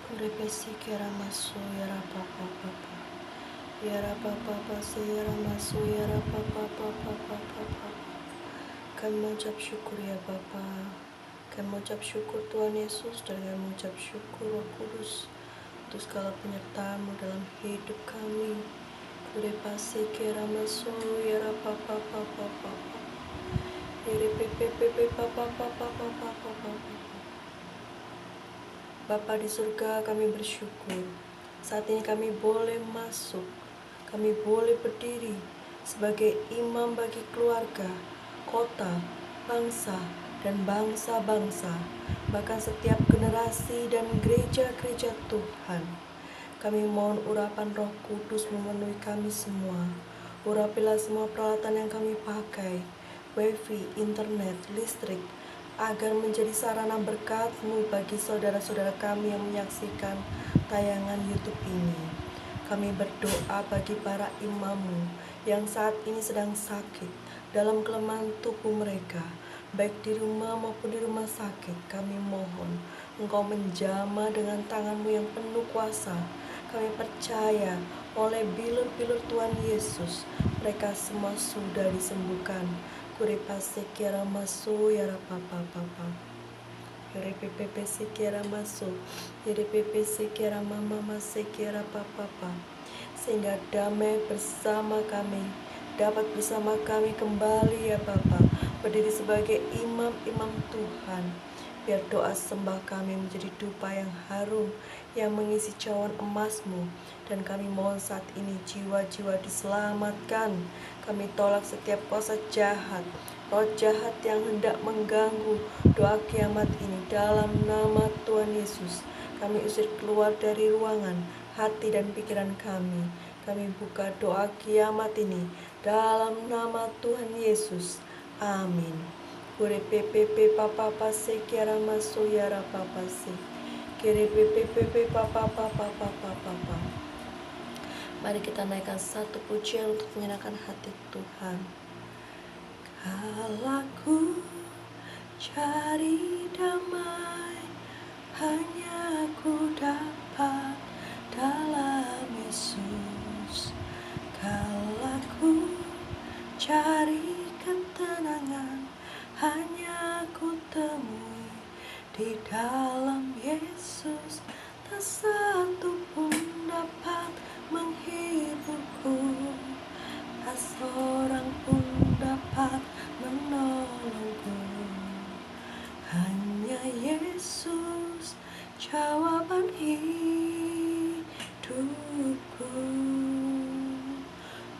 Kurepesi kera maso yara papa papa yara papa papa yara maso yara papa papa papa. Kami mengucap syukur ya Bapa. Kami mengucap syukur Tuhan Yesus dan kami mengucap syukur Roh Kudus untuk segala penyertaan-Mu dalam hidup kami. Kurepasi kera maso yara papa papa papa yara pepe papa papa papa papa. Bapa di surga, kami bersyukur. Saat ini kami boleh masuk, kami boleh berdiri sebagai imam bagi keluarga, kota, bangsa, dan bangsa-bangsa, bahkan setiap generasi dan gereja-gereja Tuhan. Kami mohon urapan Roh Kudus memenuhi kami semua. Urapilah semua peralatan yang kami pakai, wifi, internet, listrik, agar menjadi sarana berkat-Mu bagi saudara-saudara kami yang menyaksikan tayangan YouTube ini. Kami berdoa bagi para imam-Mu yang saat ini sedang sakit dalam kelemahan tubuh mereka, baik di rumah maupun di rumah sakit. Kami mohon Engkau menjamah dengan tangan-Mu yang penuh kuasa. Kami percaya oleh bilur-bilur Tuhan Yesus, mereka semua sudah disembuhkan. Kurepase kiara maso yara papa papa. Yere pepe sekiara maso. Yere pepe sekiara mama sekiara papa papa. Sehingga damai bersama kami dapat bersama kami kembali ya Bapa, berdiri sebagai imam-imam Tuhan. Biar doa sembah kami menjadi dupa yang harum yang mengisi cawan emas-Mu. Dan kami mohon saat ini jiwa-jiwa diselamatkan. Kami tolak setiap kuasa jahat, roh jahat yang hendak mengganggu doa kiamat ini. Dalam nama Tuhan Yesus, kami usir keluar dari ruangan, hati dan pikiran kami. Kami buka doa kiamat ini dalam nama Tuhan Yesus. Amin. Kure pepe papa pase kiara maso yara papa se. Kire pepe papa papa papa papa. Mari kita naikkan satu pujian untuk menyenangkan hati Tuhan. Kalaku cari damai, hanya ku dapat dalam Yesus. Kalaku cari ketenangan, hanya ku temui di dalam Yesus. Tak satu pun dapat menghiburku, tak seorang pun dapat menolongku. Hanya Yesus jawaban hidupku.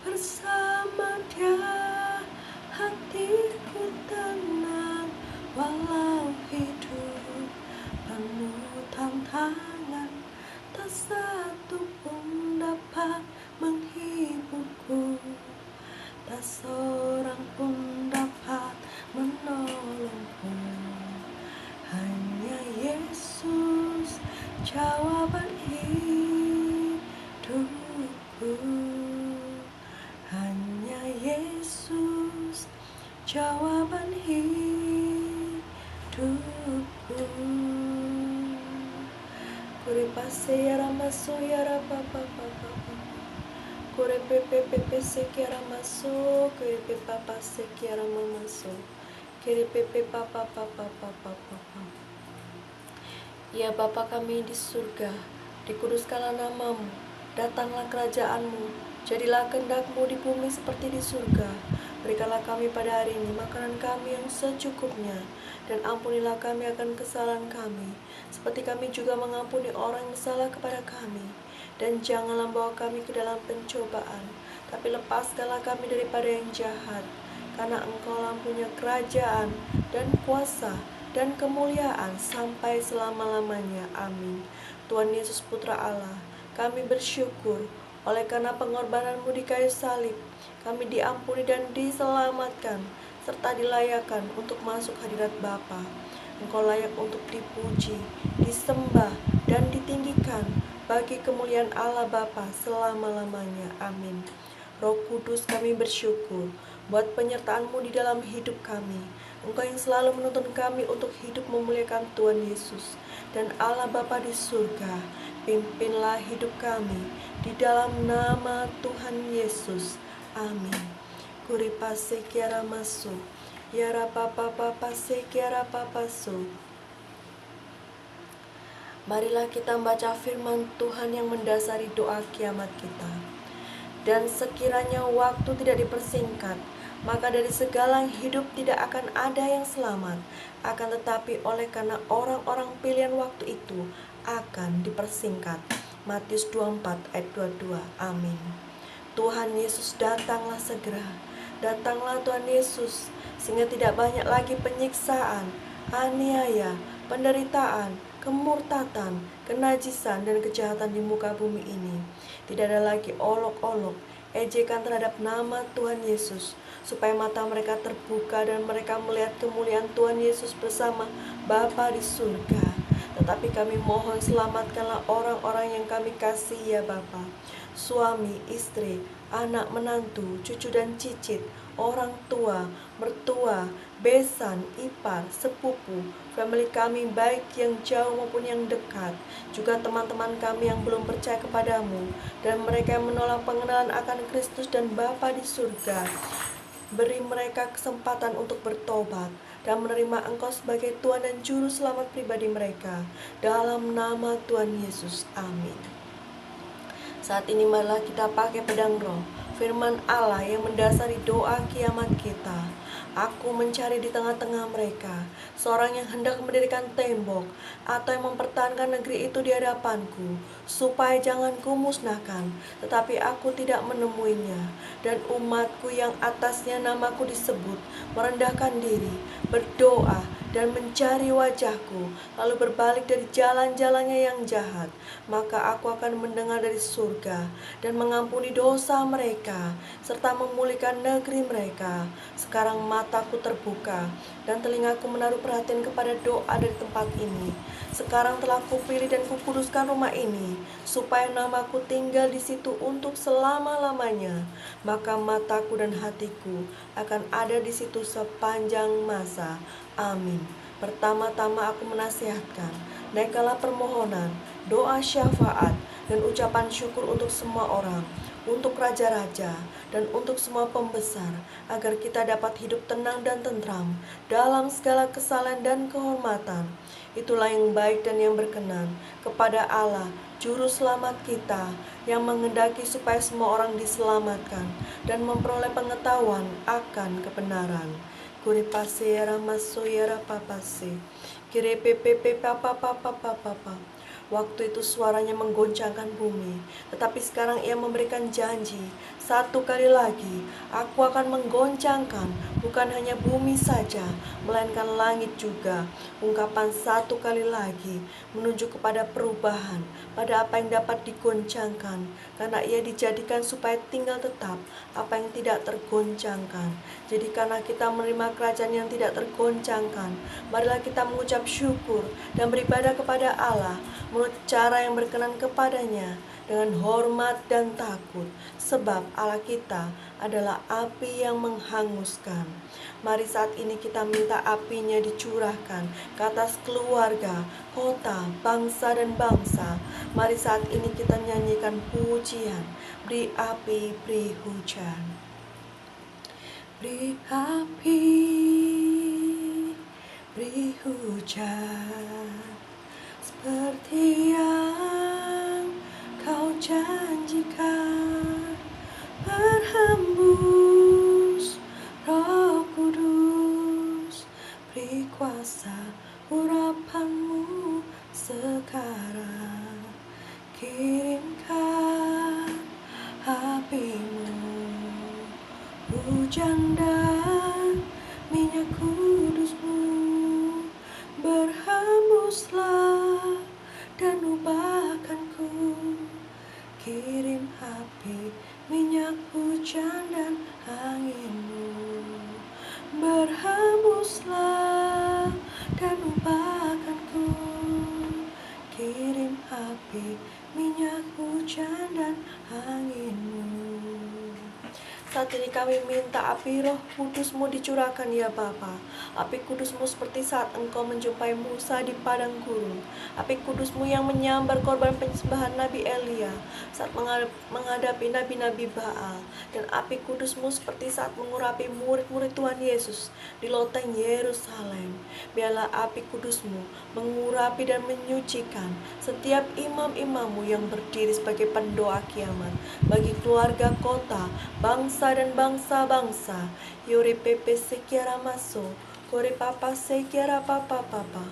Bersama Dia hatiku tenang, walau hidup penuh tantangan. Tak satu pun dapat menghiburku, tak seorang pun dapat menolongku. Hanya Yesus jawaban hidupku. Hanya Yesus jawaban hidupku. Kurepase yara maso yara papa papa. Kure pepe sekiara maso, kure papa sekiara mamaso. Kire pepe papa papa papa papa. Ya Bapa kami di surga, dikuduskanlah nama-Mu, datanglah kerajaan-Mu, jadilah kehendak-Mu di bumi seperti di surga. Berikanlah kami pada hari ini makanan kami yang secukupnya, dan ampunilah kami akan kesalahan kami, seperti kami juga mengampuni orang yang salah kepada kami. Dan janganlah bawa kami ke dalam pencobaan, tapi lepaskanlah kami daripada yang jahat. Karena Engkau-lah punya kerajaan dan kuasa dan kemuliaan sampai selama-lamanya. Amin. Tuhan Yesus Putra Allah, kami bersyukur oleh karena pengorbanan-Mu di kayu salib, kami diampuni dan diselamatkan, serta dilayakkan untuk masuk hadirat Bapa. Engkau layak untuk dipuji, disembah, dan ditinggikan bagi kemuliaan Allah Bapa selama-lamanya. Amin. Roh Kudus, kami bersyukur buat penyertaan-Mu di dalam hidup kami. Engkau yang selalu menuntun kami untuk hidup memuliakan Tuhan Yesus. dan Allah Bapa di surga, pimpinlah hidup kami di dalam nama Tuhan Yesus. Amin. Kuripa sekiara masuk, yara papa papa sekiara papa su. Marilah kita membaca firman Tuhan yang mendasari doa kiamat kita. Dan sekiranya waktu tidak dipersingkat, maka dari segala yang hidup tidak akan ada yang selamat, akan tetapi oleh karena orang-orang pilihan waktu itu akan dipersingkat. Matius 24 ayat 22. Amin. Tuhan Yesus, datanglah segera. Datanglah Tuhan Yesus, sehingga tidak banyak lagi penyiksaan, aniaya, penderitaan, kemurtatan, kenajisan, dan kejahatan di muka bumi ini. Tidak ada lagi olok-olok, ejekan terhadap nama Tuhan Yesus, supaya mata mereka terbuka dan mereka melihat kemuliaan Tuhan Yesus bersama Bapa di surga. Tetapi kami mohon, selamatkanlah orang-orang yang kami kasihi ya Bapa. Suami, istri, anak, menantu, cucu dan cicit, orang tua, mertua, besan, ipar, sepupu, family kami baik yang jauh maupun yang dekat, juga teman-teman kami yang belum percaya kepadamu, dan mereka yang menolak pengenalan akan Kristus dan Bapa di surga. Beri mereka kesempatan untuk bertobat dan menerima Engkau sebagai Tuhan dan Juru Selamat pribadi mereka. Dalam nama Tuhan Yesus, amin. Saat ini marilah kita pakai pedang roh, firman Allah yang mendasari doa kiamat kita. Aku mencari di tengah-tengah mereka seorang yang hendak mendirikan tembok atau yang mempertahankan negeri itu di hadapanku, supaya jangan kumusnahkan, tetapi aku tidak menemuinya. Dan umatku yang atasnya namaku disebut merendahkan diri, berdoa dan mencari wajahku, lalu berbalik dari jalan-jalannya yang jahat, maka aku akan mendengar dari surga dan mengampuni dosa mereka, serta memulihkan negeri mereka. Sekarang mataku terbuka dan telingaku menaruh perhatian kepada doa dari tempat ini. Sekarang telah kupilih dan kukuduskan rumah ini, supaya namaku tinggal di situ untuk selama-lamanya. Maka mataku dan hatiku akan ada di situ sepanjang masa. Amin. Pertama-tama aku menasihatkan, naikkanlah permohonan, doa syafaat, dan ucapan syukur untuk semua orang, untuk raja-raja, dan untuk semua pembesar, agar kita dapat hidup tenang dan tentram dalam segala kesalahan dan kehormatan. Itulah yang baik dan yang berkenan kepada Allah, Juru Selamat kita, yang menghendaki supaya semua orang diselamatkan dan memperoleh pengetahuan akan kebenaran. Kuripase ramasoyara papase, kirepepepe papa papa papa. Waktu itu suaranya menggoncangkan bumi, tetapi sekarang ia memberikan janji, satu kali lagi aku akan menggoncangkan bukan hanya bumi saja, melainkan langit juga. Ungkapan satu kali lagi menunjuk kepada perubahan pada apa yang dapat digoncangkan, karena ia dijadikan supaya tinggal tetap apa yang tidak tergoncangkan. Jadi karena kita menerima kerajaan yang tidak tergoncangkan, marilah kita mengucap syukur dan beribadah kepada Allah menurut cara yang berkenan kepadanya, dengan hormat dan takut, sebab Allah kita adalah api yang menghanguskan. Mari saat ini kita minta apinya dicurahkan ke atas keluarga, kota, bangsa dan bangsa. Mari saat ini kita nyanyikan pujian, beri api, beri hujan. Beri api, beri hujan, seperti yang kau janjikan, berhembus Roh Kudus, beri kuasa urapanmu sekarang, kirimkan apimu, hujan dan minyak kudusmu, berhembuslah dan ubahkanku, kirim api, minyak, hujan dan anginmu, berhembuslah dan ubahkanku, kirim api, minyak, hujan dan anginmu. Saat ini kami minta api Roh Kudus-Mu dicurahkan ya Bapa. Api Kudus-Mu seperti saat Engkau menjumpai Musa di padang gurun. Api Kudus-Mu yang menyambar korban penyembahan Nabi Elia saat menghadapi nabi-nabi Baal. Dan api Kudus-Mu seperti saat mengurapi murid-murid Tuhan Yesus di loteng Yerusalem. Biarlah api Kudus-Mu mengurapi dan menyucikan setiap imam-imam-Mu yang berdiri sebagai pendoa kiamat bagi keluarga, kota, bangsa dan bangsa-bangsa. Yore pepe sekiara maso, kore papa sekiara papa papa.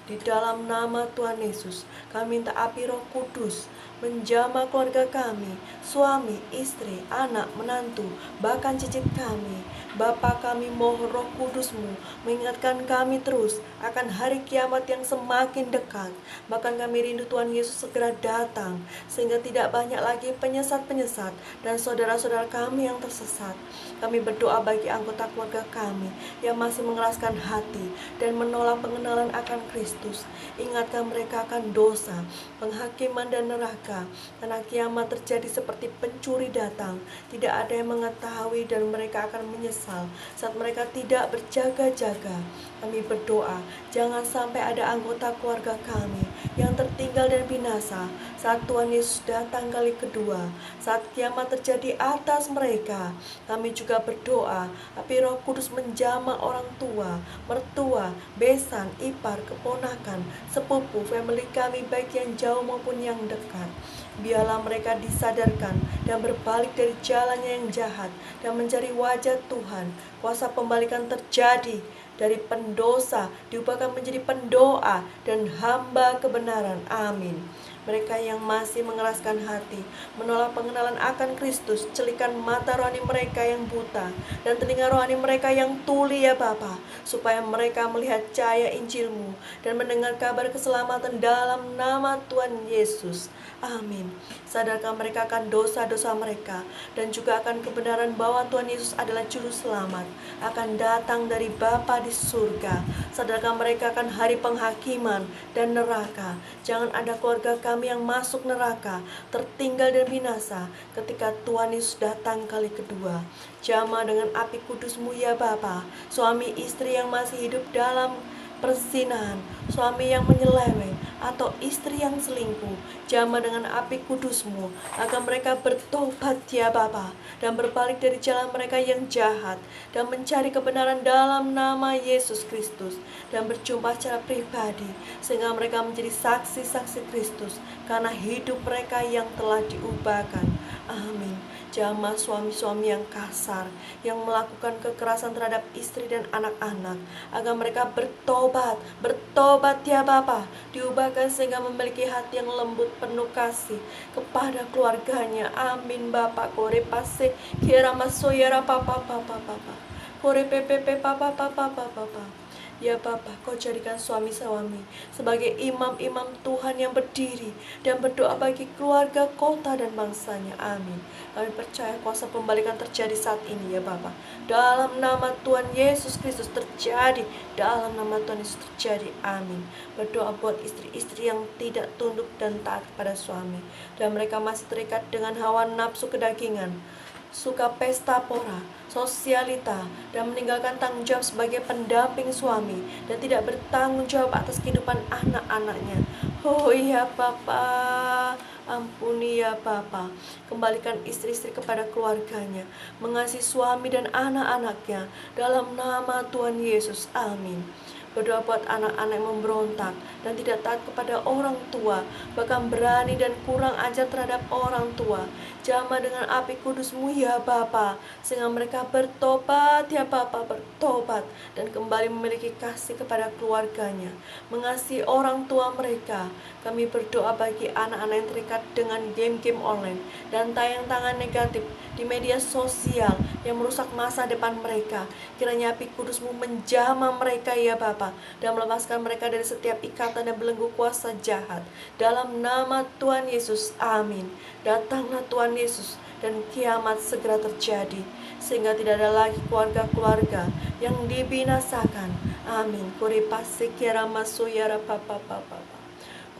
Di dalam nama Tuhan Yesus, kami minta api Roh Kudus menjamah keluarga kami, suami, istri, anak, menantu, bahkan cicit kami. Bapa, kami mohon Roh Kudus-Mu mengingatkan kami terus akan hari kiamat yang semakin dekat. Bahkan kami rindu Tuhan Yesus segera datang, sehingga tidak banyak lagi penyesat-penyesat dan saudara-saudara kami yang tersesat. Kami berdoa bagi anggota keluarga kami yang masih mengeraskan hati dan menolak pengenalan akan Kristus. Ingatkan mereka akan dosa, penghakiman dan neraka, karena kiamat terjadi seperti pencuri datang. Tidak ada yang mengetahui dan mereka akan menyesal saat mereka tidak berjaga-jaga. Kami berdoa, jangan sampai ada anggota keluarga kami yang tertinggal dan binasa saat Tuhan Yesus datang kali kedua, saat kiamat terjadi atas mereka. Kami juga berdoa, api Roh Kudus menjamah orang tua, mertua, besan, ipar, keponakan, sepupu, family kami baik yang jauh maupun yang dekat. Biarlah mereka disadarkan dan berbalik dari jalannya yang jahat dan mencari wajah Tuhan. Kuasa pembalikan terjadi dari pendosa diubahkan menjadi pendoa dan hamba kebenaran. Amin. Mereka yang masih mengeraskan hati, menolak pengenalan akan Kristus, celikan mata rohani mereka yang buta dan telinga rohani mereka yang tuli ya Bapa, supaya mereka melihat cahaya Injil-Mu dan mendengar kabar keselamatan dalam nama Tuhan Yesus. Amin. Sadarkan mereka akan dosa-dosa mereka dan juga akan kebenaran bahwa Tuhan Yesus adalah juru selamat, akan datang dari Bapa di surga. Sadarkan mereka akan hari penghakiman dan neraka. Jangan ada keluarga kami yang masuk neraka, tertinggal dan binasa ketika Tuhan Yesus datang kali kedua. Jamah dengan api Kudus-Mu ya Bapa, suami istri yang masih hidup dalam perzinahan, suami yang menyeleweng, atau istri yang selingkuh, jamah dengan api Kudus-Mu agar mereka bertobat ya Bapa dan berbalik dari jalan mereka yang jahat dan mencari kebenaran dalam nama Yesus Kristus dan berjumpa secara pribadi sehingga mereka menjadi saksi-saksi Kristus karena hidup mereka yang telah diubahkan. Amin. Jamah suami-suami yang kasar, yang melakukan kekerasan terhadap istri dan anak-anak, agar mereka bertobat ya Bapa, diubahkan sehingga memiliki hati yang lembut penuh kasih kepada keluarganya. Amin Bapa. Kore pase kira masoyara papa papa papa. Kore pepe papa papa papa papa. Ya Bapa, Kau jadikan suami-suami sebagai imam-imam Tuhan yang berdiri dan berdoa bagi keluarga, kota, dan bangsanya. Amin. Kami percaya kuasa pembalikan terjadi saat ini ya Bapa. Dalam nama Tuhan Yesus Kristus terjadi. Dalam nama Tuhan Yesus terjadi. Amin. Berdoa buat istri-istri yang tidak tunduk dan taat kepada suami, dan mereka masih terikat dengan hawa nafsu kedagingan, suka pesta pora, sosialita, dan meninggalkan tanggung jawab sebagai pendamping suami dan tidak bertanggung jawab atas kehidupan anak-anaknya. Oh iya Bapa, ampuni ya Bapa. Kembalikan istri-istri kepada keluarganya, mengasihi suami dan anak-anaknya dalam nama Tuhan Yesus. Amin. Berdoa buat anak-anak yang memberontak dan tidak taat kepada orang tua, bahkan berani dan kurang ajar terhadap orang tua. Jamah dengan api Kudus-Mu ya Bapa, sehingga mereka bertobat ya Bapa, bertobat dan kembali memiliki kasih kepada keluarganya, mengasihi orang tua mereka. Kami berdoa bagi anak-anak yang terikat dengan game-game online dan tayangan negatif di media sosial yang merusak masa depan mereka. Kiranya api Kudus-Mu menjamah mereka ya Bapa, dan melepaskan mereka dari setiap ikatan dan belenggu kuasa jahat. Dalam nama Tuhan Yesus, amin. Datanglah Tuhan Yesus dan kiamat segera terjadi, sehingga tidak ada lagi keluarga-keluarga yang dibinasakan. Amin. Kuri pasi kira masuyara papa papa.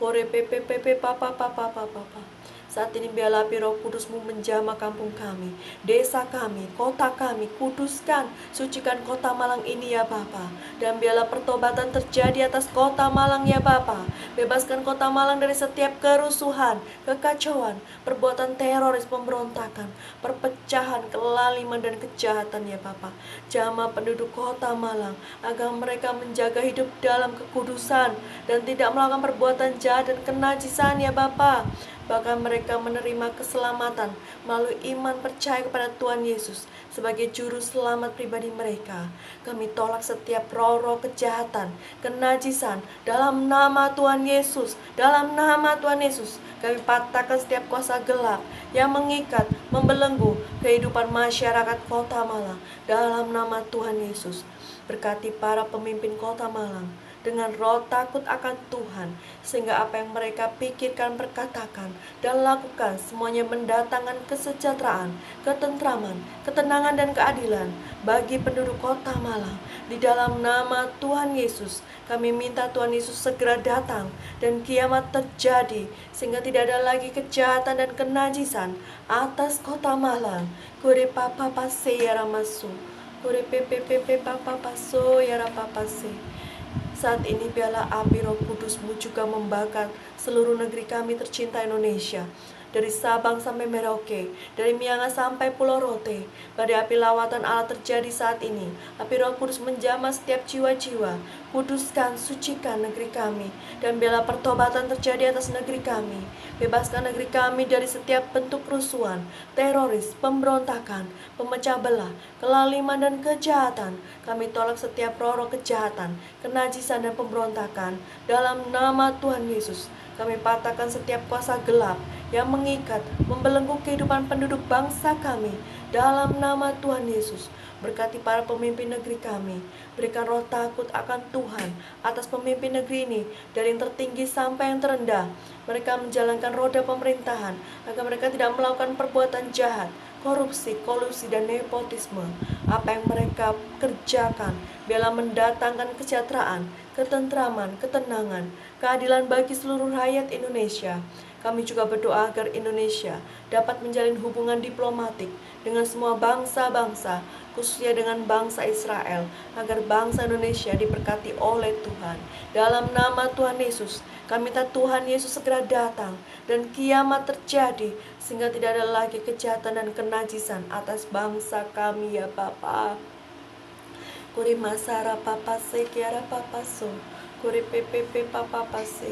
Kore pepe pepe papa papa papa papa. Saat ini biarlah api Roh Kudus-Mu menjamah kampung kami, desa kami, kota kami. Kuduskan, sucikan kota Malang ini ya Bapa. Dan biarlah pertobatan terjadi atas kota Malang ya Bapa. Bebaskan kota Malang dari setiap kerusuhan, kekacauan, perbuatan teroris, pemberontakan, perpecahan, kelaliman dan kejahatan ya Bapa. Jamah penduduk kota Malang agar mereka menjaga hidup dalam kekudusan dan tidak melakukan perbuatan jahat dan kenajisan ya Bapa. Bahkan mereka menerima keselamatan melalui iman percaya kepada Tuhan Yesus sebagai juru selamat pribadi mereka. Kami tolak setiap roh-roh kejahatan, kenajisan dalam nama Tuhan Yesus. Dalam nama Tuhan Yesus, kami patahkan setiap kuasa gelap yang mengikat, membelenggu kehidupan masyarakat kota Malang. Dalam nama Tuhan Yesus, berkati para pemimpin kota Malang dengan roh takut akan Tuhan, sehingga apa yang mereka pikirkan, perkatakan, dan lakukan semuanya mendatangkan kesejahteraan, ketentraman, ketenangan, dan keadilan bagi penduduk kota Malang. Di dalam nama Tuhan Yesus, kami minta Tuhan Yesus segera datang dan kiamat terjadi, sehingga tidak ada lagi kejahatan dan kenajisan atas kota Malang. Kore papa pase ya ramasu, kore pepe pepe papa paso ya rapapase. Saat ini biarlah api Roh Kudus-Mu juga membakar seluruh negeri kami tercinta Indonesia. Dari Sabang sampai Merauke, dari Miangas sampai Pulau Rote, badai api lawatan Allah terjadi saat ini. Api Roh Kudus menjamah setiap jiwa-jiwa. Kuduskan, sucikan negeri kami, dan biarlah pertobatan terjadi atas negeri kami. Bebaskan negeri kami dari setiap bentuk kerusuhan, teroris, pemberontakan, pemecah belah, kelaliman, dan kejahatan. Kami tolak setiap roh-roh kejahatan, kenajisan, dan pemberontakan. Dalam nama Tuhan Yesus, kami patahkan setiap kuasa gelap yang mengikat, membelenggu kehidupan penduduk bangsa kami. Dalam nama Tuhan Yesus, berkati para pemimpin negeri kami. Berikan roh takut akan Tuhan atas pemimpin negeri ini, dari yang tertinggi sampai yang terendah. Mereka menjalankan roda pemerintahan agar mereka tidak melakukan perbuatan jahat, korupsi, kolusi, dan nepotisme. Apa yang mereka kerjakan biarlah mendatangkan kesejahteraan, ketentraman, ketenangan, keadilan bagi seluruh rakyat Indonesia. Kami juga berdoa agar Indonesia dapat menjalin hubungan diplomatik dengan semua bangsa-bangsa, khususnya dengan bangsa Israel, agar bangsa Indonesia diberkati oleh Tuhan. Dalam nama Tuhan Yesus, kami minta Tuhan Yesus segera datang dan kiamat terjadi, sehingga tidak ada lagi kejahatan dan kenajisan atas bangsa kami ya Bapa. Kuri masara papa se kiara papa so, kuri pepe papa pase.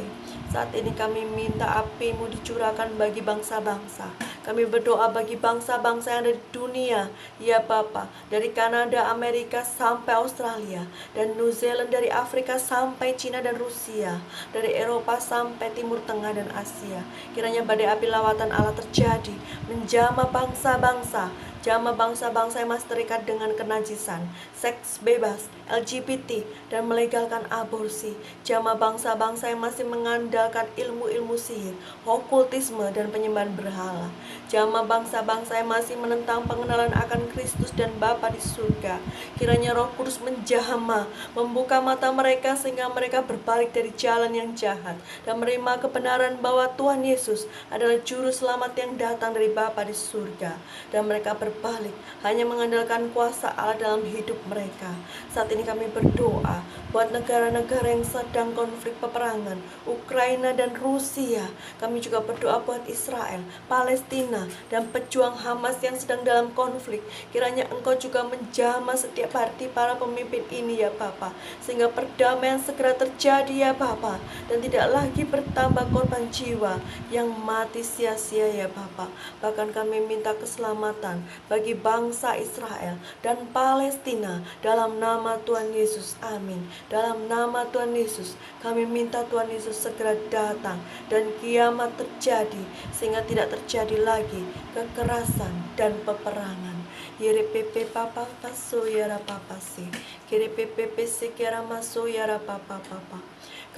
Saat ini kami minta api-Mu dicurahkan bagi bangsa-bangsa. Kami berdoa bagi bangsa-bangsa yang ada di dunia, ya Bapa, dari Kanada, Amerika sampai Australia, dan New Zealand, dari Afrika sampai Cina dan Rusia, dari Eropa sampai Timur Tengah dan Asia. Kiranya badai api lawatan Allah terjadi, menjamah bangsa-bangsa, jamah bangsa-bangsa yang masih terikat dengan kenajisan, seks bebas, LGBT, dan melegalkan aborsi. Jamah bangsa-bangsa yang masih mengandalkan ilmu-ilmu sihir, okultisme, dan penyembahan berhala. Jamah bangsa-bangsa yang masih menentang pengenalan akan Kristus dan Bapa di surga. Kiranya Roh Kudus menjamah, membuka mata mereka sehingga mereka berbalik dari jalan yang jahat dan menerima kebenaran bahwa Tuhan Yesus adalah juru selamat yang datang dari Bapa di surga, dan mereka berbalik hanya mengandalkan kuasa Allah dalam hidup mereka. Saat ini kami berdoa buat negara-negara yang sedang konflik peperangan, Ukraina dan Rusia. Kami juga berdoa buat Israel, Palestina, dan pejuang Hamas yang sedang dalam konflik. Kiranya Engkau juga menjamah setiap hati para pemimpin ini ya Bapa, sehingga perdamaian segera terjadi ya Bapa, dan tidak lagi bertambah korban jiwa yang mati sia-sia ya Bapa. Bahkan kami minta keselamatan bagi bangsa Israel dan Palestina dalam nama Tuhan Yesus. Amin. Dalam nama Tuhan Yesus, kami minta Tuhan Yesus segera datang dan kiamat terjadi, sehingga tidak terjadi lagi kekerasan dan peperangan. Yere pepe papa paso yara papa si, kere pepe se kera maso yara papa papa.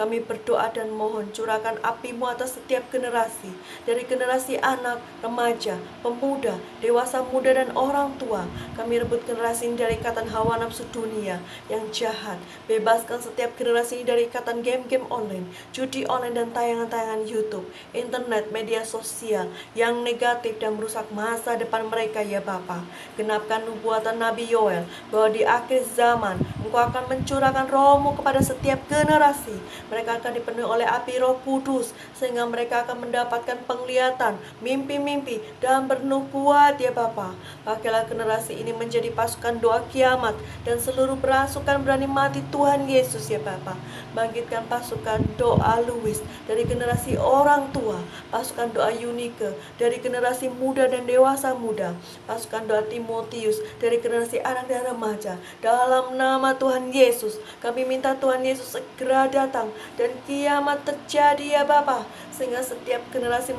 Kami berdoa dan mohon curahkan api-Mu atas setiap generasi, dari generasi anak, remaja, pemuda, dewasa muda, dan orang tua. Kami rebut generasi ini dari ikatan hawa nafsu dunia yang jahat. Bebaskan setiap generasi ini dari ikatan game-game online, judi online, dan tayangan-tayangan YouTube, internet, media sosial yang negatif dan merusak masa depan mereka ya Bapa. Genapkan nubuatan Nabi Yoel bahwa di akhir zaman Engkau akan mencurahkan Roh-Mu kepada setiap generasi. Mereka akan dipenuhi oleh api Roh Kudus, sehingga mereka akan mendapatkan penglihatan, mimpi-mimpi, dan bernubuat ya Bapa. Pakailah generasi ini menjadi pasukan doa kiamat, dan seluruh pasukan berani mati Tuhan Yesus ya Bapa. Bangkitkan pasukan doa Louis dari generasi orang tua, pasukan doa Yunike dari generasi muda dan dewasa muda, pasukan doa Timotius dari generasi anak dan remaja. Dalam nama Tuhan Yesus, kami minta Tuhan Yesus segera datang dan kiamat terjadi ya Bapa, sehingga setiap generasi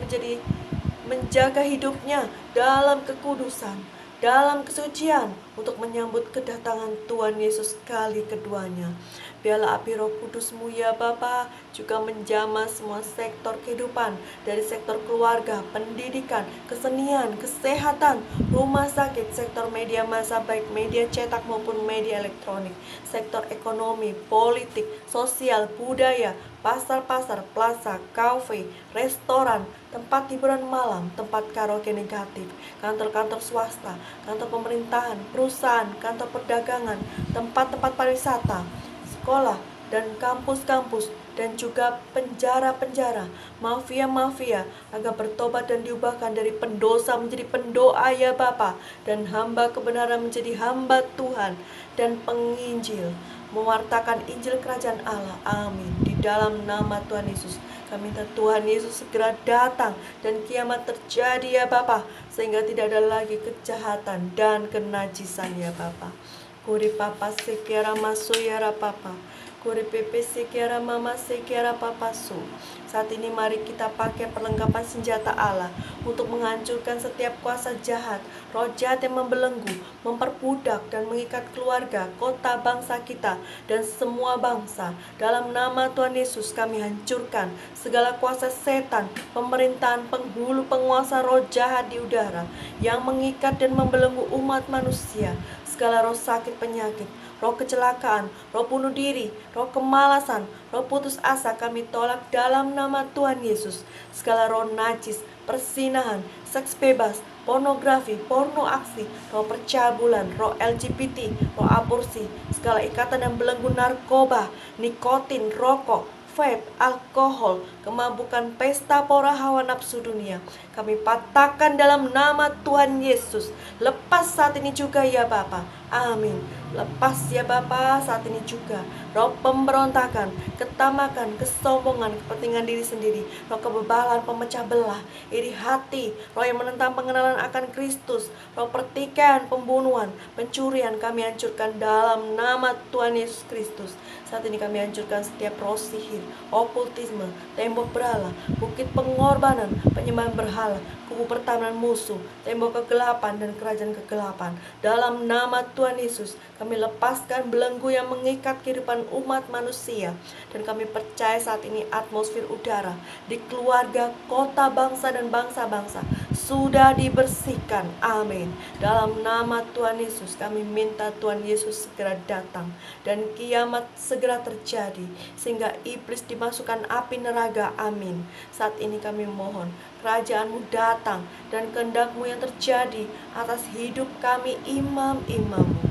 menjaga hidupnya dalam kekudusan, dalam kesucian, untuk menyambut kedatangan Tuhan Yesus kali keduanya. Biarlah api Roh Kudus-Mu ya Bapa juga menjamah semua sektor kehidupan, dari sektor keluarga, pendidikan, kesenian, kesehatan, rumah sakit, sektor media massa baik media cetak maupun media elektronik, sektor ekonomi, politik, sosial, budaya, pasar-pasar, plaza, kafe, restoran, tempat hiburan malam, tempat karaoke negatif, kantor-kantor swasta, kantor pemerintahan, perusahaan, kantor perdagangan, tempat-tempat pariwisata, sekolah, dan kampus-kampus, dan juga penjara-penjara, mafia-mafia, agar bertobat dan diubahkan dari pendosa menjadi pendoa ya Bapa, dan hamba kebenaran menjadi hamba Tuhan dan penginjil, mewartakan Injil Kerajaan Allah. Amin. Di dalam nama Tuhan Yesus, kami minta Tuhan Yesus segera datang dan kiamat terjadi ya Bapa, sehingga tidak ada lagi kejahatan dan kenajisan ya Bapa. Kuri papa sekiara masuyara papa, kuri pepe sekiara mama sekiara papa su. Saat ini mari kita pakai perlengkapan senjata Allah untuk menghancurkan setiap kuasa jahat, roh jahat yang membelenggu, memperbudak dan mengikat keluarga, kota, bangsa kita, dan semua bangsa. Dalam nama Tuhan Yesus kami hancurkan segala kuasa setan, pemerintahan, penghulu, penguasa roh jahat di udara yang mengikat dan membelenggu umat manusia. Segala roh sakit penyakit, roh kecelakaan, roh bunuh diri, roh kemalasan, roh putus asa kami tolak dalam nama Tuhan Yesus. Segala roh najis, persinahan, seks bebas, pornografi, porno aksi, roh percabulan, roh LGBT, roh aborsi, segala ikatan dan belenggu narkoba, nikotin, rokok, vape, alkohol, kemabukan, pesta pora hawa nafsu dunia, kami patahkan dalam nama Tuhan Yesus. Lepas saat ini juga ya Bapa. Amin. Lepas ya Bapa saat ini juga roh pemberontakan, ketamakan, kesombongan, kepentingan diri sendiri, roh kebebalan, pemecah belah, iri hati, roh yang menentang pengenalan akan Kristus, roh pertikaian, pembunuhan, pencurian, kami hancurkan dalam nama Tuhan Yesus Kristus. Saat ini kami hancurkan setiap roh sihir, okultisme, tembok berhala, bukit pengorbanan, penyembahan berhala, kubu pertahanan musuh, tembok kegelapan dan kerajaan kegelapan. Dalam nama Tuhan Yesus, kami lepaskan belenggu yang mengikat kehidupan umat manusia. Dan kami percaya saat ini atmosfer udara di keluarga, kota, bangsa, dan bangsa-bangsa sudah dibersihkan. Amin. Dalam nama Tuhan Yesus, kami minta Tuhan Yesus segera datang dan kiamat segera terjadi, sehingga iblis dimasukkan api neraka. Amin. Saat ini kami mohon kerajaan-Mu datang dan kehendak-Mu yang terjadi atas hidup kami imam-imam-Mu.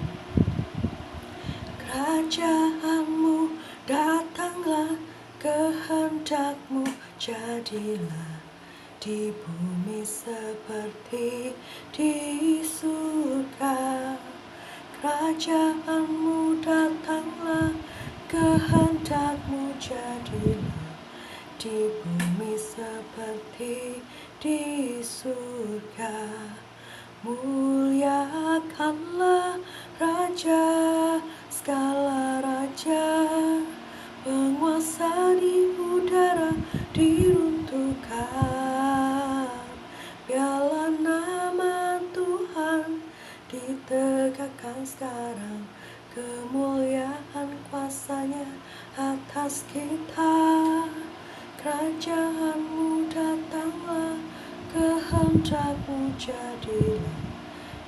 Kerajaan-Mu datanglah, kehendak-Mu jadilah di bumi seperti di surga. Kerajaan-Mu datanglah, kehendak-Mu jadilah di bumi seperti di surga. Muliakanlah Raja, segala raja, penguasa di udara diruntuhkan. Biarlah nama Tuhan ditegakkan sekarang, kemuliaan kuasa-Nya atas kita. kehendak-Mu jadilah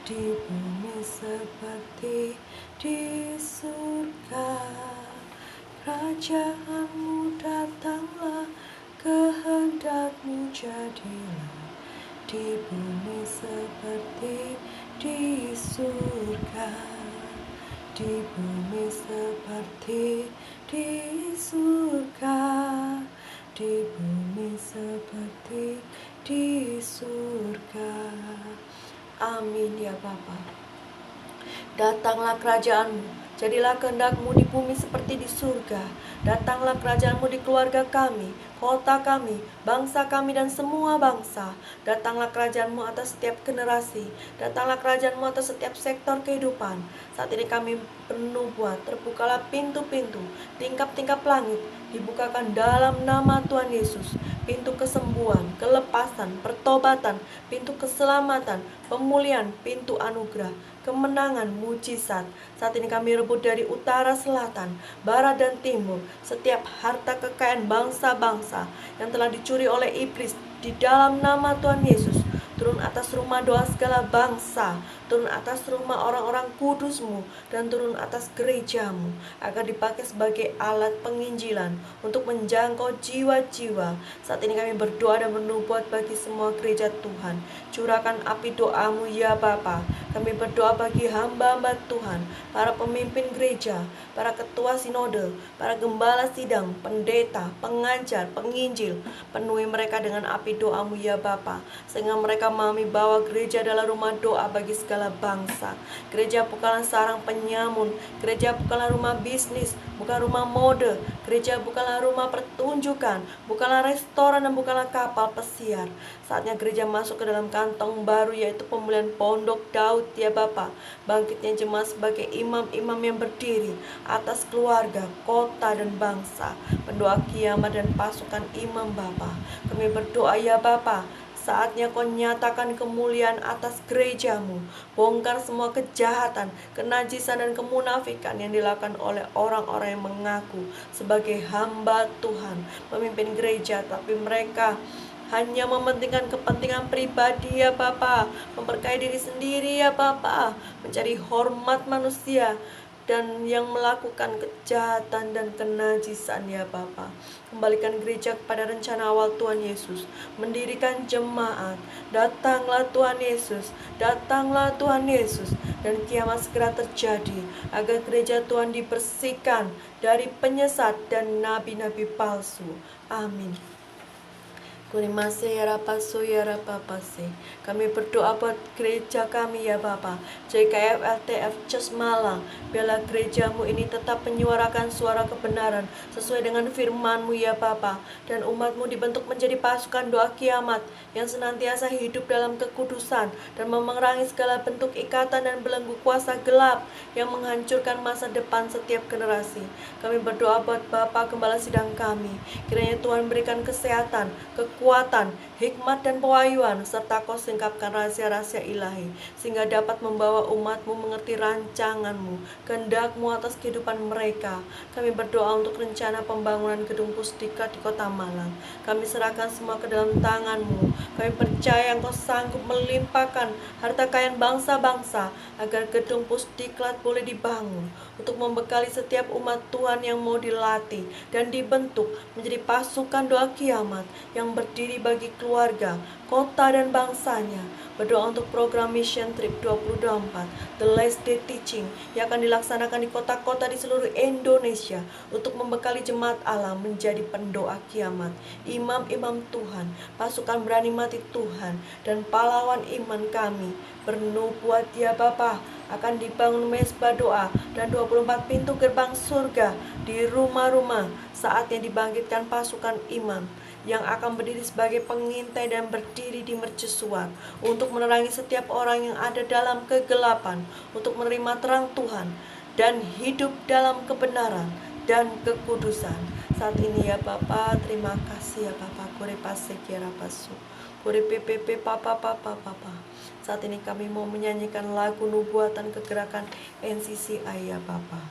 di bumi seperti di surga. Kerajaan-Mu datanglah, kehendak-Mu jadilah di bumi seperti di surga. Di bumi seperti di surga. Di bumi seperti di surga. Amin ya Bapa. Datanglah kerajaan-Mu, jadilah kehendak-Mu di bumi seperti di surga. Datanglah kerajaan-Mu di keluarga kami, kota kami, bangsa kami, dan semua bangsa. Datanglah kerajaan-Mu atas setiap generasi. Datanglah kerajaan-Mu atas setiap sektor kehidupan. Saat ini kami bernubuat, terbukalah pintu-pintu, tingkap-tingkap langit dibukakan dalam nama Tuhan Yesus. Pintu kesembuhan, kelepasan, pertobatan, pintu keselamatan, pemulihan, pintu anugerah, kemenangan, mujizat. Saat ini kami rebut dari utara, selatan, barat, dan timur setiap harta kekayaan bangsa-bangsa yang telah dicuri oleh iblis di dalam nama Tuhan Yesus. Turun atas rumah doa segala bangsa, turun atas rumah orang-orang kudus-Mu, dan turun atas gereja-Mu, agar dipakai sebagai alat penginjilan untuk menjangkau jiwa-jiwa. Saat ini kami berdoa dan bernubuat bagi semua gereja Tuhan. Curahkan api doa-Mu ya Bapa. Kami berdoa bagi hamba-hamba Tuhan, para pemimpin gereja, para ketua sinode, para gembala sidang, pendeta, pengajar, penginjil. Penuhi mereka dengan api doa-Mu ya Bapa, sehingga mereka memahami bahwa gereja adalah rumah doa bagi segala bangsa. Gereja bukanlah sarang penyamun, gereja bukanlah rumah bisnis, bukan rumah mode, gereja bukanlah rumah pertunjukan, bukanlah restoran, dan bukanlah kapal pesiar. Saatnya gereja masuk ke dalam kantong baru, yaitu pemulihan pondok Daud ya Bapa. Bangkitnya jemaat sebagai imam-imam yang berdiri atas keluarga, kota, dan bangsa. Pendoa kiamat dan pasukan imam Bapa. Kami berdoa ya Bapa, saatnya Kau nyatakan kemuliaan atas gereja-Mu. Bongkar semua kejahatan, kenajisan, dan kemunafikan yang dilakukan oleh orang-orang yang mengaku sebagai hamba Tuhan, pemimpin gereja, tapi mereka hanya mementingkan kepentingan pribadi ya Bapa, memperkaya diri sendiri ya Bapa, mencari hormat manusia, dan yang melakukan kejahatan dan kenajisan ya Bapa. Kembalikan gereja kepada rencana awal Tuhan Yesus, mendirikan jemaat. Datanglah Tuhan Yesus, datanglah Tuhan Yesus, dan kiamat segera terjadi, agar gereja Tuhan dibersihkan dari penyesat dan nabi-nabi palsu. Amin. Kurimase ya rapasu ya rapapase. Kami berdoa buat gereja kami ya Bapa, JKF LTF Church Malang. Biarlah gereja-Mu ini tetap menyuarakan suara kebenaran sesuai dengan firman-Mu ya Bapa, dan umat-Mu dibentuk menjadi pasukan doa kiamat yang senantiasa hidup dalam kekudusan dan memerangi segala bentuk ikatan dan belenggu kuasa gelap yang menghancurkan masa depan setiap generasi. Kami berdoa buat Bapak Gembala Sidang kami. Kiranya Tuhan berikan kesehatan, kekuatan, hikmat, dan pewahyuan, serta Kau singkapkan rahasia-rahasia ilahi, sehingga dapat membawa umat-Mu mengerti rancangan-Mu, kehendak-Mu atas kehidupan mereka. Kami berdoa untuk rencana pembangunan gedung Pusdiklat di Kota Malang. Kami serahkan semua ke dalam tangan-Mu. Kami percaya Engkau sanggup melimpahkan harta kekayaan bangsa-bangsa, agar gedung Pusdiklat boleh dibangun untuk membekali setiap umat Tuhan yang mau dilatih dan dibentuk menjadi pasukan doa kiamat yang berdiri bagi keluarga, kota, dan bangsanya. Berdoa untuk program Mission Trip 2024, The Last Day Teaching, yang akan dilaksanakan di kota-kota di seluruh Indonesia untuk membekali jemaat Allah menjadi pendoa kiamat, imam-imam Tuhan, pasukan berani mati Tuhan, dan pahlawan iman kami. Bernubuat ya Bapa, akan dibangun mezbah doa dan 24 pintu gerbang surga di rumah-rumah. Saatnya dibangkitkan pasukan imam yang akan berdiri sebagai pengintai dan berdiri di mercusuar untuk menerangi setiap orang yang ada dalam kegelapan, untuk menerima terang Tuhan dan hidup dalam kebenaran dan kekudusan. Saat ini ya Bapa, terima kasih ya Bapa. Kore pasek ya rapasu, kore PPP Papa. Saat ini kami mau menyanyikan lagu nubuatan kegerakan NCCI ya Bapa.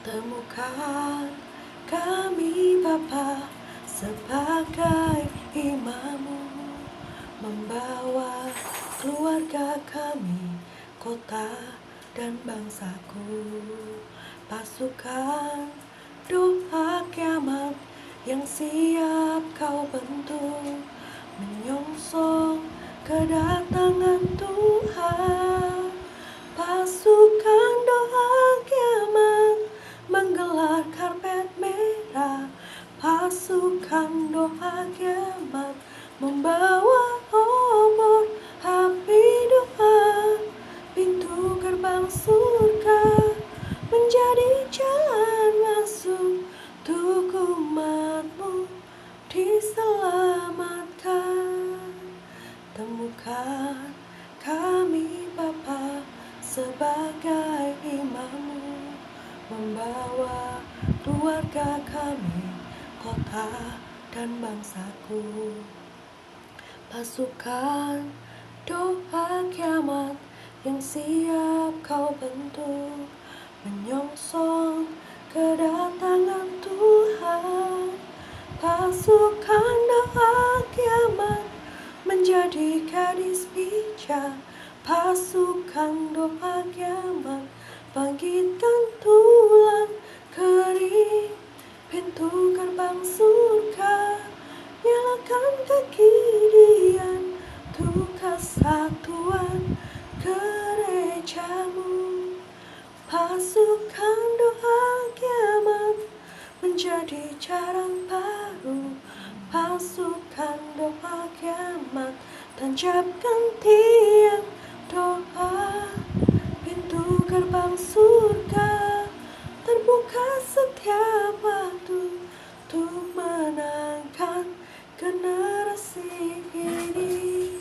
Temukan kami Bapa sebagai imam-Mu, membawa keluarga kami, kota dan bangsaku. Pasukan doa kiamat yang siap kau bentuk, menyongsong kedatangan Tuhan. Pasukan doa kiamat menggelar karpet merah. Pasukan doa kiamat membawa obor api doa. Pintu gerbang surga menjadi jalan masuk untuk umatmu diselamatkan. Temukan kami Bapa sebagai imammu, membawa keluarga kami, kota dan bangsaku. Pasukan doa kiamat yang siap kau bentuk, menyongsong kedatangan Tuhan. Pasukan doa kiamat menjadi gadis bijak. Pasukan doa kiamat bangkitkan tulang kering. Pintu gerbang surga nyalakan kegidian untuk kesatuan gerejamu. Pasukan doa kiamat menjadi jalan baru. Pasukan doa kiamat tancapkan tiang doa. Pintu gerbang surga terbuka setiap waktu untuk menangkan generasi ini.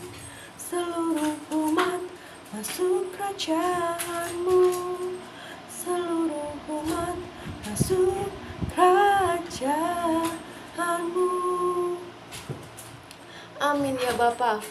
Seluruh umat masuk kerajaanmu. Seluruh umat masuk kerajaanmu. Amin ya Bapa.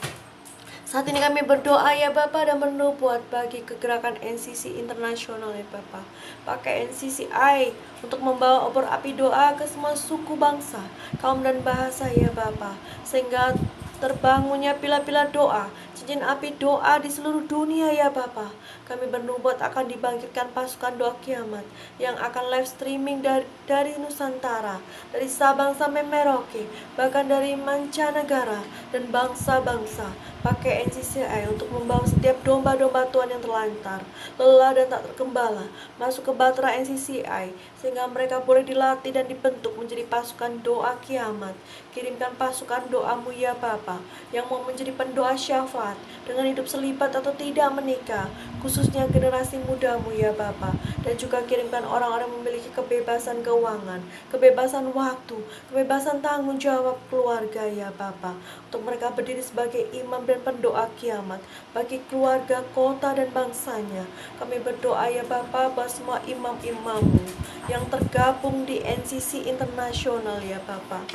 Saat ini kami berdoa ya Bapa dan bernubuat bagi kegerakan NCC Internasional ya Bapa. Pakai NCCI untuk membawa obor api doa ke semua suku bangsa, kaum dan bahasa ya Bapa. Sehingga terbangunnya pilar-pilar doa, cincin api doa di seluruh dunia ya Bapa. Kami bernubuat akan dibangkitkan pasukan doa kiamat yang akan live streaming dari Nusantara, dari Sabang sampai Merauke, bahkan dari mancanegara dan bangsa-bangsa. Pakai NCCI untuk membawa setiap domba-domba Tuhan yang terlantar, lelah dan tak tergembala masuk ke batra NCCI, sehingga mereka boleh dilatih dan dibentuk menjadi pasukan doa kiamat. Kirimkan pasukan doamu ya Bapa, yang mau menjadi pendoa syafaat dengan hidup selibat atau tidak menikah, khususnya generasi mudamu ya Bapa. Dan juga kirimkan orang-orang memiliki kebebasan keuangan, kebebasan waktu, kebebasan tanggung jawab keluarga ya Bapa, untuk mereka berdiri sebagai imam dan pendoa kiamat bagi keluarga, kota dan bangsanya. Kami berdoa ya Bapa bahwa semua imam-imammu yang tergabung di NCC Internasional ya Bapa,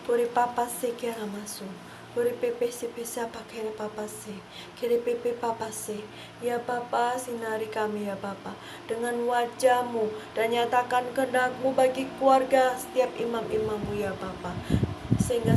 Kuri Papa se kiara masu, Kuri Pepe se pesa pakere Papa se, Kiri Pepe Papa se. Ya Bapa, sinari kami ya Bapa dengan wajahmu dan nyatakan kehendak-Mu bagi keluarga setiap imam-imammu ya Bapa, sehingga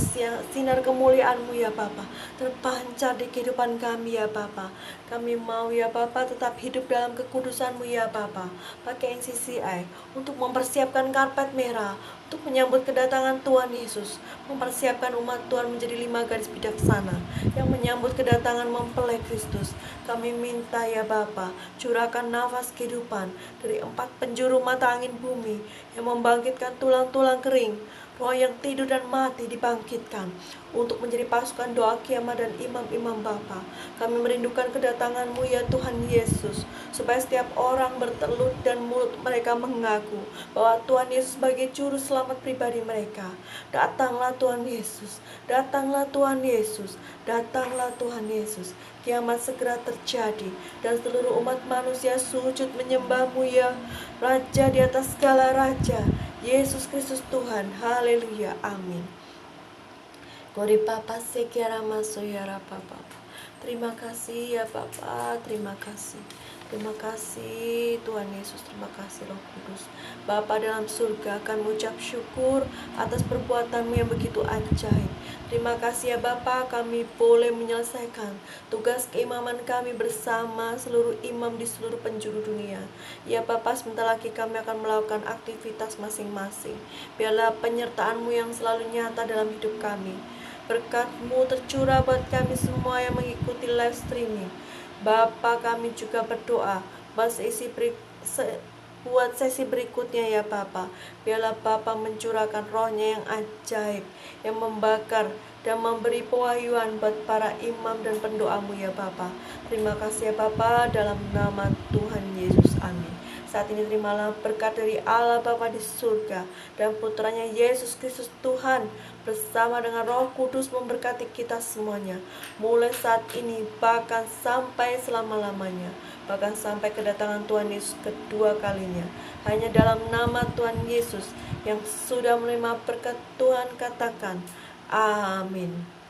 sinar kemuliaan-Mu ya Bapa terpancar di kehidupan kami ya Bapa. Kami mau ya Bapa tetap hidup dalam kekudusan-Mu ya Bapa. Pakai NCCI untuk mempersiapkan karpet merah untuk menyambut kedatangan Tuhan Yesus, mempersiapkan umat Tuhan menjadi 5 gadis bijaksana yang menyambut kedatangan mempelai Kristus. Kami minta ya Bapa, curahkan nafas kehidupan dari 4 penjuru mata angin bumi yang membangkitkan tulang-tulang kering, roh yang tidur dan mati dibangkitkan untuk menjadi pasukan doa kiamat dan imam-imam Bapa. Kami merindukan kedatangan-Mu ya Tuhan Yesus, supaya setiap orang bertelut dan mulut mereka mengaku bahwa Tuhan Yesus sebagai juru selamat pribadi mereka. Datanglah Tuhan Yesus, datanglah Tuhan Yesus, datanglah Tuhan Yesus. Kiamat segera terjadi dan seluruh umat manusia sujud menyembah-Mu ya Raja di atas segala raja, Yesus Kristus Tuhan. Haleluya, amin. Gori Papa sekiara masoyara Papa. Terima kasih ya Papa, terima kasih. Terima kasih Tuhan Yesus, terima kasih Roh Kudus. Bapa dalam surga akan mengucap syukur atas perbuatan-Mu yang begitu ajaib. Terima kasih ya Bapa, kami boleh menyelesaikan tugas keimaman kami bersama seluruh imam di seluruh penjuru dunia. Ya Bapa, sebentar lagi kami akan melakukan aktivitas masing-masing. Biarlah penyertaan-Mu yang selalu nyata dalam hidup kami. Berkat-Mu tercurah buat kami semua yang mengikuti live streaming. Bapa, kami juga berdoa buat sesi berikutnya ya Bapa. Biarlah Bapa mencurahkan rohnya yang ajaib, yang membakar dan memberi pewahyuan buat para imam dan pendoamu ya Bapa. Terima kasih ya Bapa, dalam nama Tuhan Yesus, amin. Saat ini terimalah berkat dari Allah Bapa di surga dan putranya Yesus Kristus Tuhan bersama dengan Roh Kudus memberkati kita semuanya, mulai saat ini bahkan sampai selama-lamanya, bahkan sampai kedatangan Tuhan Yesus kedua kalinya. Hanya dalam nama Tuhan Yesus yang sudah menerima berkat Tuhan katakan, amin.